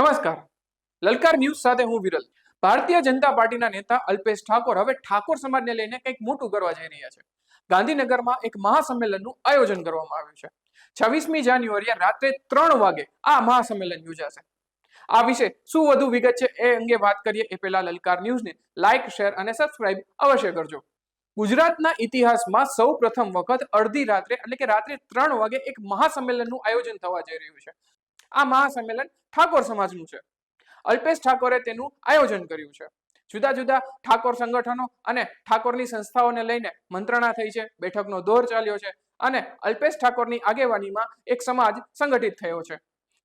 નમસ્કાર. લલકાર ન્યૂઝ સાથે હું વિરલ. ભારતીય જનતા પાર્ટીના નેતા અલ્પેશ ઠાકોર હવે ઠાકોર સમાજને લઈને કંઈક મોટું કરવા જઈ રહ્યા છે. ગાંધીનગરમાં એક મહાસંમેલનનું આયોજન કરવામાં આવ્યું છે. 26મી જાન્યુઆરીએ રાત્રે 3 વાગે આ મહાસંમેલન યોજાશે. આ વિશે શું વધુ વિગત છે એ અંગે વાત કરીએ એ પહેલા લલકાર ન્યૂઝને લાઇક, શેર અને સબસ્ક્રાઇબ અવશ્ય કરજો. ગુજરાતના ઇતિહાસમાં સૌ પ્રથમ વખત અડધી રાત્રે એટલે કે રાત્રે 3 વાગે એક મહાસંમેલનનું આયોજન થવા જઈ રહ્યું છે. આ મહાસંમેલન ઠાકોર સમાજનું છે. અલ્પેશ ઠાકોરે તેનું આયોજન કર્યું છે. જુદા જુદા ઠાકોર સંગઠનો અને ઠાકોરની સંસ્થાઓને લઈને મંત્રણા થઈ છે, બેઠકનો દોર ચાલ્યો છે અને અલ્પેશ ઠાકોરની આગેવાનીમાં એક સમાજ સંગઠિત થયો છે.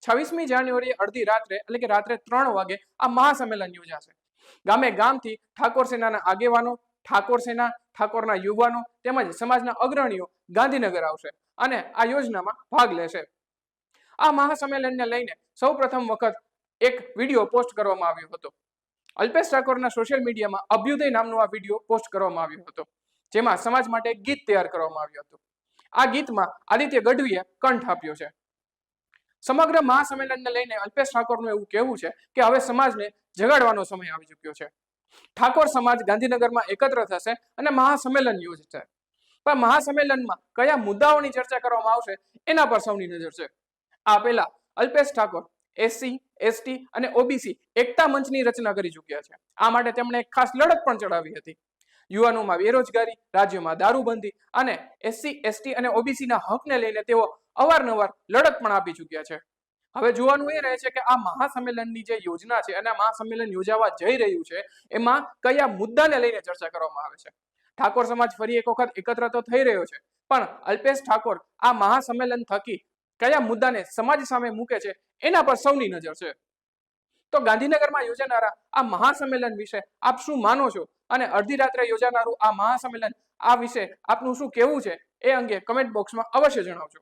26મી જાન્યુઆરીએ અડધી રાત્રે એટલે કે રાત્રે 3 વાગે આ મહાસંમેલન યોજાશે. ગામે ગામથી ઠાકોર સેનાના આગેવાનો, ઠાકોર સેના, ઠાકોરના યુવાનો તેમજ સમાજના અગ્રણીઓ ગાંધીનગર આવશે અને આ યોજનામાં ભાગ લેશે. આ મહાસંમેલનને લઈને સૌપ્રથમ વખત એક વિડીયો પોસ્ટ કરવામાં આવ્યો હતો. અલ્પેશ ઠાકોરના સોશિયલ મીડિયામાં અભ્યુદય નામનો આ વિડીયો પોસ્ટ કરવામાં આવ્યો હતો, જેમાં સમાજ માટે એક ગીત તૈયાર કરવામાં આવ્યું હતું. આ ગીતમાં આદિત્ય ગઢવીએ કંઠ આપ્યો છે. સમગ્ર મહાસંમેલનને લઈને અલ્પેશ ઠાકોરનું એવું કહેવું છે કે હવે સમાજને જગાડવાનો સમય આવી ચૂક્યો છે. ઠાકોર સમાજ ગાંધીનગરમાં એકત્ર થશે અને મહાસંમેલન યોજશે. પણ મહાસંમેલનમાં કયા મુદ્દાઓની ચર્ચા કરવામાં આવશે એના પર સૌની નજર છે. આ પહેલા અલ્પેશ ઠાકોર એસસી, એસટી અને ઓબીસી એકતા મંચની રચના કરી ચૂક્યા છે. આ માટે તેમણે એક ખાસ લડત પણ ચડાવી હતી. યુવાનોમાં બેરોજગારી, રાજ્યમાં દારૂબંધી અને એસસી, એસટી અને ઓબીસીના હકને લઈને તેઓ અવારનવાર લડત પણ આપી ચૂક્યા છે. હવે જોવાનું એ રહે છે કે આ મહાસંમેલનની જે યોજના છે અને આ મહાસંમેલન યોજાવા જઈ રહ્યું છે એમાં કયા મુદ્દાને લઈને ચર્ચા કરવામાં આવે છે. ઠાકોર સમાજ ફરી એક વખત એકત્ર તો થઈ રહ્યો છે, પણ અલ્પેશ ઠાકોર આ મહાસંમેલન થકી કયા મુદ્દાને સમાજ સામે મૂકે છે એના પર સૌની નજર છે. તો ગાંધીનગરમાં યોજાનારા આ મહાસંમેલન વિશે આપ શું માનો છો અને અડધી રાત્રે યોજાનારું આ મહાસંમેલન આ વિશે આપનું શું કહેવું છે એ અંગે કમેન્ટ બોક્સમાં અવશ્ય જણાવજો.